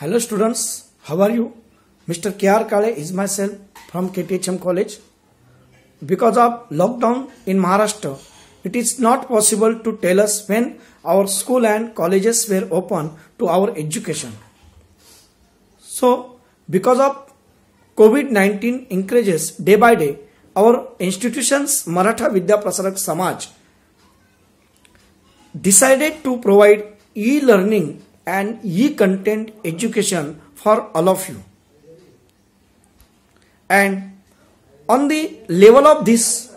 Hello students, how are you? Mr. K.R. Kale is myself from KTHM College. Because of lockdown in Maharashtra, it is not possible to tell us when our school and colleges were open to our education. So, because of COVID-19 increases day by day, our institutions Maratha Vidya Prasarak Samaj decided to provide e-learning and e-content education for all of you. And on the level of this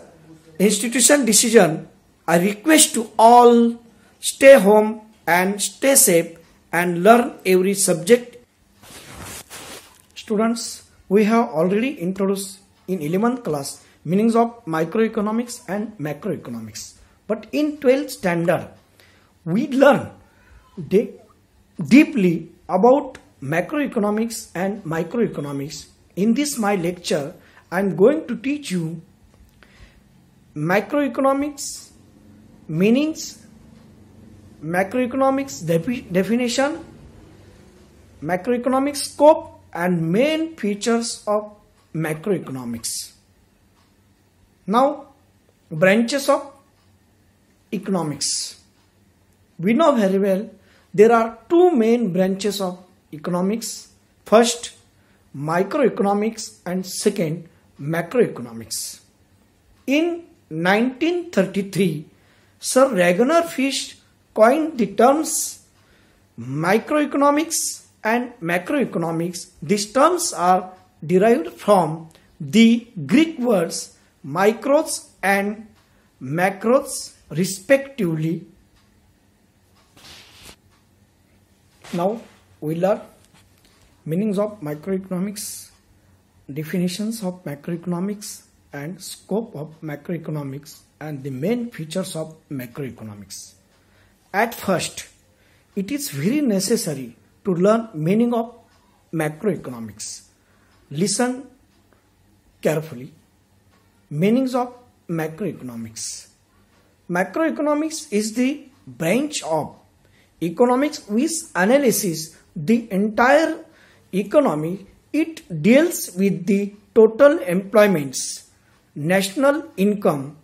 institution decision, I request to all stay home and stay safe and learn every subject. Students, we have already introduced in 11th class meanings of microeconomics and macroeconomics. But in 12th standard, we learn deeply about macroeconomics and microeconomics. In this my lecture, I am going to teach you macroeconomics meanings, macroeconomics definition, macroeconomic scope and main features of macroeconomics. Now, branches of economics. We know very well there are two main branches of economics. First, microeconomics and second, macroeconomics. In 1933, Sir Ragnar Fish coined the terms microeconomics and macroeconomics. These terms are derived from the Greek words micros and macros respectively. Now we learn meanings of microeconomics, definitions of macroeconomics and scope of macroeconomics and the main features of macroeconomics. At first, it is very necessary to learn meaning of macroeconomics. Listen carefully. Meanings of macroeconomics. Macroeconomics is the branch of economics which analyzes the entire economy. It deals with the total employments, national income,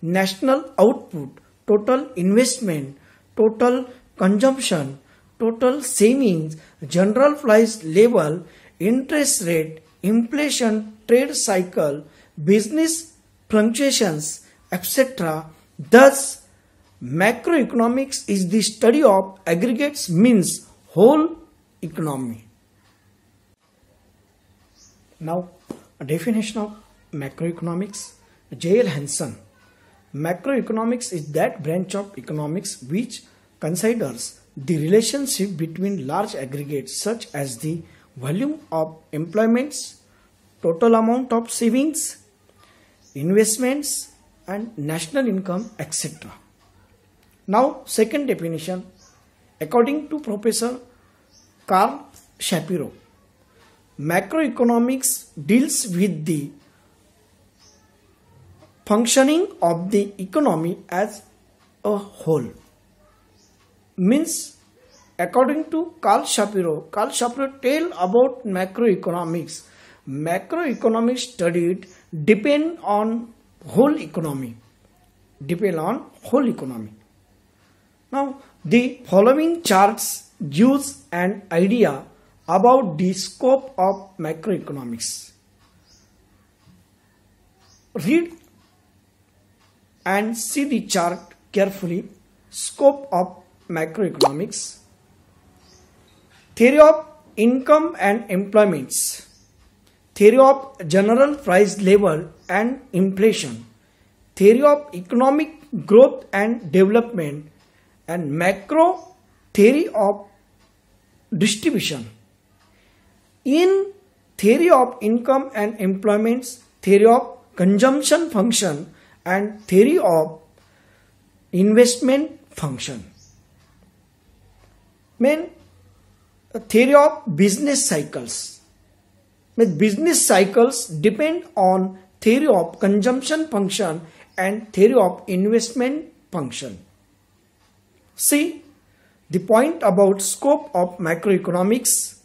national output, total investment, total consumption, total savings, general price level, interest rate, inflation, trade cycle, business fluctuations, etc. Thus, macroeconomics is the study of aggregates, means whole economy. Now, a definition of macroeconomics. J.L. Hansen. Macroeconomics is that branch of economics which considers the relationship between large aggregates such as the volume of employments, total amount of savings, investments and national income, etc. Now, second definition, according to Professor Carl Shapiro, macroeconomics deals with the functioning of the economy as a whole. Means, according to Carl Shapiro tell about macroeconomics. Macroeconomics studied depend on whole economy. Now, the following charts gives an idea about the scope of macroeconomics. Read and see the chart carefully. Scope of macroeconomics. Theory of income and employments. Theory of general price level and inflation. Theory of economic growth and development. And macro theory of distribution. In theory of income and employments, theory of consumption function and theory of investment function. Main theory of business cycles. Business cycles depend on theory of consumption function and theory of investment function. See, the point about scope of macroeconomics.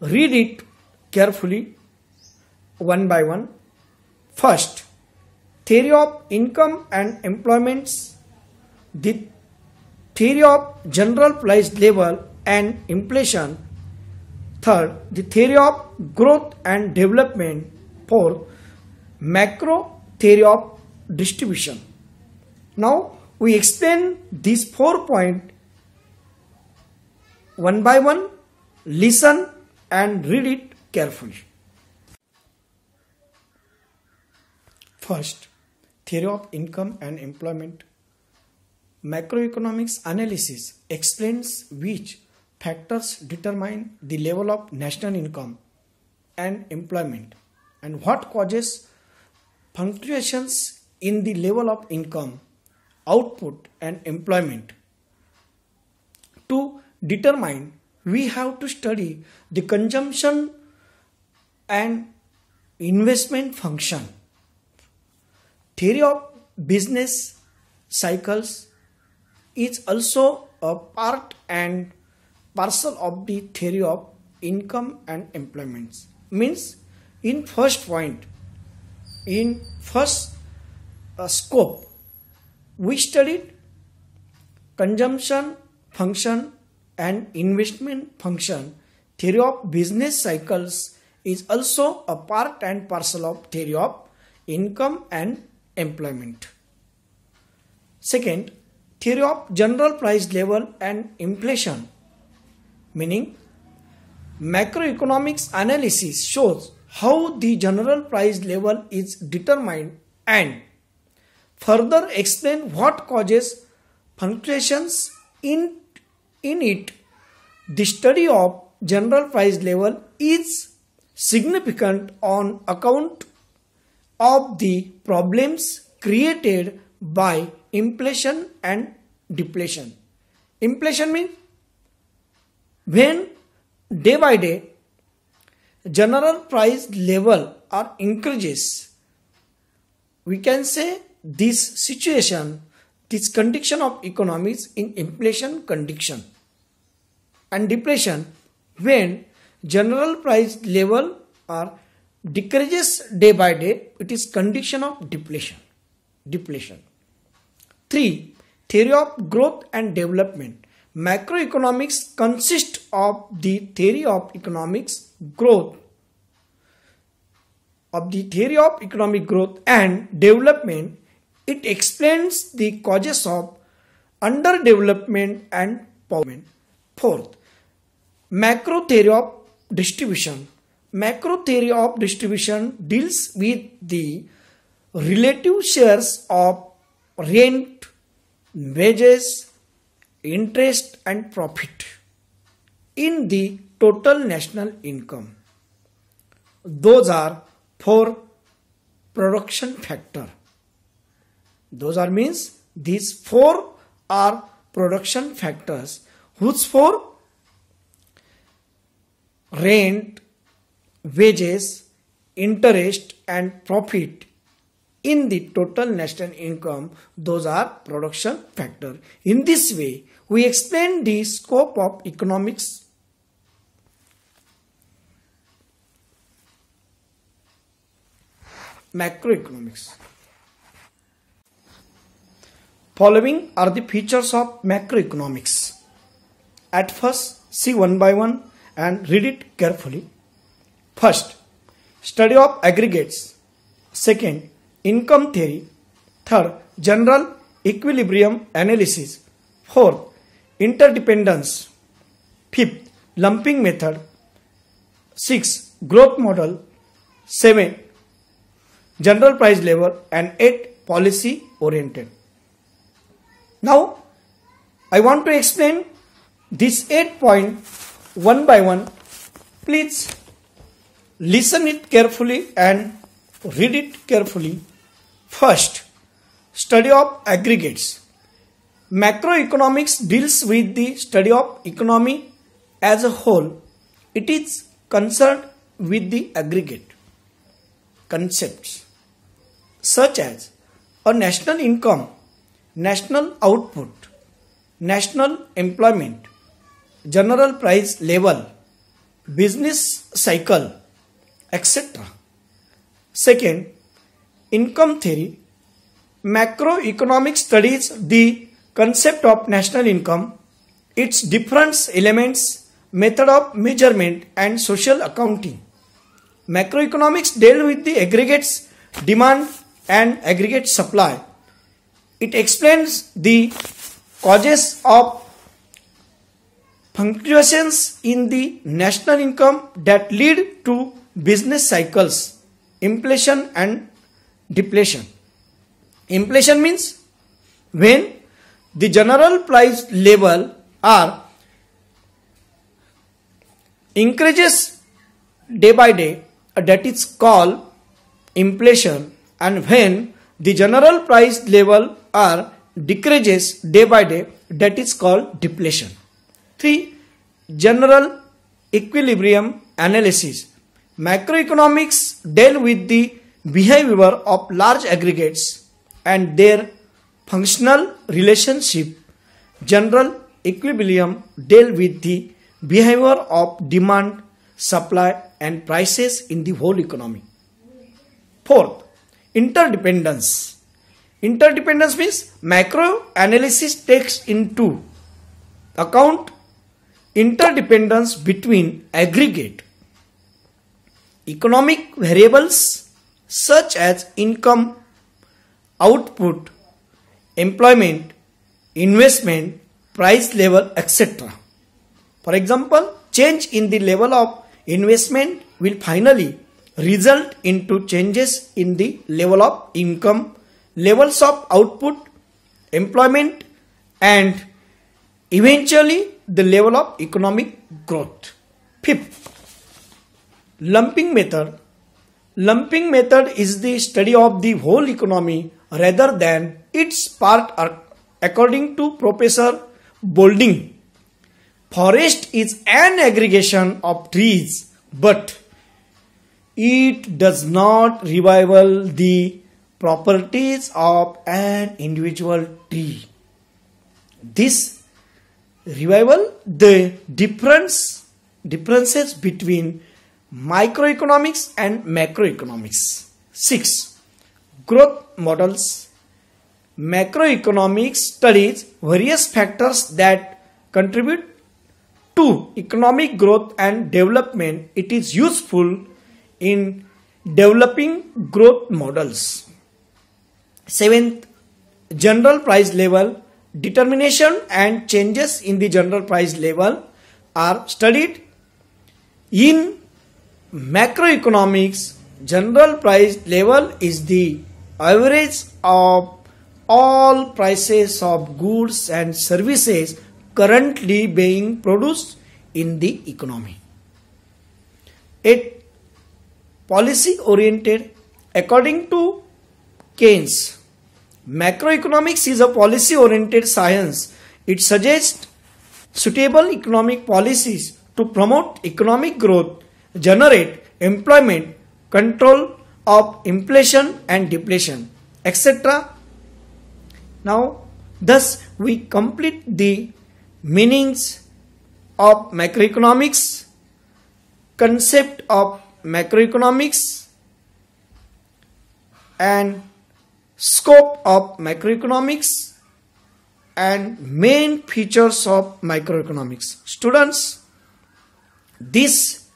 Read it carefully one by one. First, theory of income and employments, the theory of general price level and inflation. Third, the theory of growth and development. Fourth, macro theory of distribution. Now we explain these 4 points one by one. Listen and read it carefully. First, theory of income and employment. Macroeconomics analysis explains which factors determine the level of national income and employment and what causes fluctuations in the level of income, output and employment. To determine, we have to study the consumption and investment function. Theory of business cycles is also a part and parcel of the theory of income and employment. Means in first point, in first scope, we studied consumption function and investment function. Theory of business cycles is also a part and parcel of theory of income and employment. Second, theory of general price level and inflation, meaning macroeconomics analysis shows how the general price level is determined and further explain what causes fluctuations in it. The study of general price level is significant on account of the problems created by inflation and deflation. Inflation means when day by day general price level are increases, we can say this situation, this condition of economics in inflation condition, and deflation when general price level are decreases day by day, it is condition of deflation. 3. Theory of growth and development. Macroeconomics consists of the theory of economics growth, economic growth and development. It explains the causes of underdevelopment and poverty. Fourth, macro theory of distribution. Macro theory of distribution deals with the relative shares of rent, wages, interest and profit in the total national income. Those are 4 production factor. Those are means these 4 are production factors. Whose 4? Rent, wages, interest and profit in the total national income. Those are production factor. In this way, we explain the scope of economics. Macroeconomics. Following are the features of macroeconomics. At first, see one by one and read it carefully. First, study of aggregates. Second, income theory. Third, general equilibrium analysis. Fourth, interdependence. Fifth, lumping method. 6, growth model. 7, general price level. And 8, policy oriented. Now, I want to explain this 8 point one by one. Please listen it carefully and read it carefully. First, study of aggregates. Macroeconomics deals with the study of economy as a whole. It is concerned with the aggregate concepts such as a national income, national output, national employment, general price level, business cycle, etc. Second, income theory. Macroeconomics studies the concept of national income, its different elements, method of measurement, and social accounting. Macroeconomics deals with the aggregates demand and aggregate supply. It explains the causes of fluctuations in the national income that lead to business cycles, inflation and deflation. Inflation means when the general price level are increases day by day, that is called inflation, and when the general price level are decreases day by day, that is called deflation. 3. General equilibrium analysis. Macroeconomics deal with the behavior of large aggregates and their functional relationship. General equilibrium deal with the behavior of demand, supply and prices in the whole economy. Fourth, interdependence. Interdependence means macro analysis takes into account interdependence between aggregate economic variables such as income, output, employment, investment, price level, etc. For example, change in the level of investment will finally result into changes in the level of income, levels of output, employment, and eventually the level of economic growth. Fifth, lumping method. Lumping method is the study of the whole economy rather than its part according to Professor Bolding. Forest is an aggregation of trees, but it does not reveal the properties of an individual tree. This reveals the differences between microeconomics and macroeconomics. 6. Growth models. Macroeconomics studies various factors that contribute to economic growth and development. It is useful in developing growth models. 7th, general price level. Determination and changes in the general price level are studied in macroeconomics. General price level is the average of all prices of goods and services currently being produced in the economy. 8. Policy oriented. According to Keynes, macroeconomics is a policy oriented science. It suggests suitable economic policies to promote economic growth, generate employment, control of inflation and deflation, etc. Now, thus we complete the meanings of macroeconomics, concept of macroeconomics, and scope of macroeconomics, and main features of macroeconomics. Students, this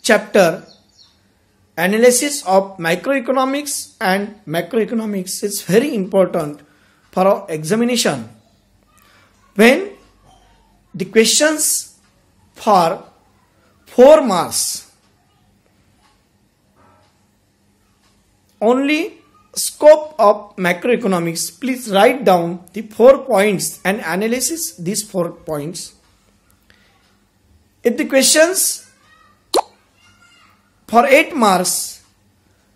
chapter, analysis of microeconomics and macroeconomics, is very important for our examination. When the questions for 4 marks, only scope of macroeconomics, please write down the 4 points and analysis these 4 points. If the questions for 8 marks,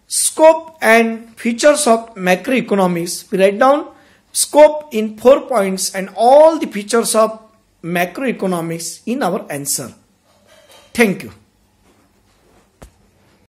scope and features of macroeconomics, we write down scope in 4 points and all the features of macroeconomics in our answer. Thank you.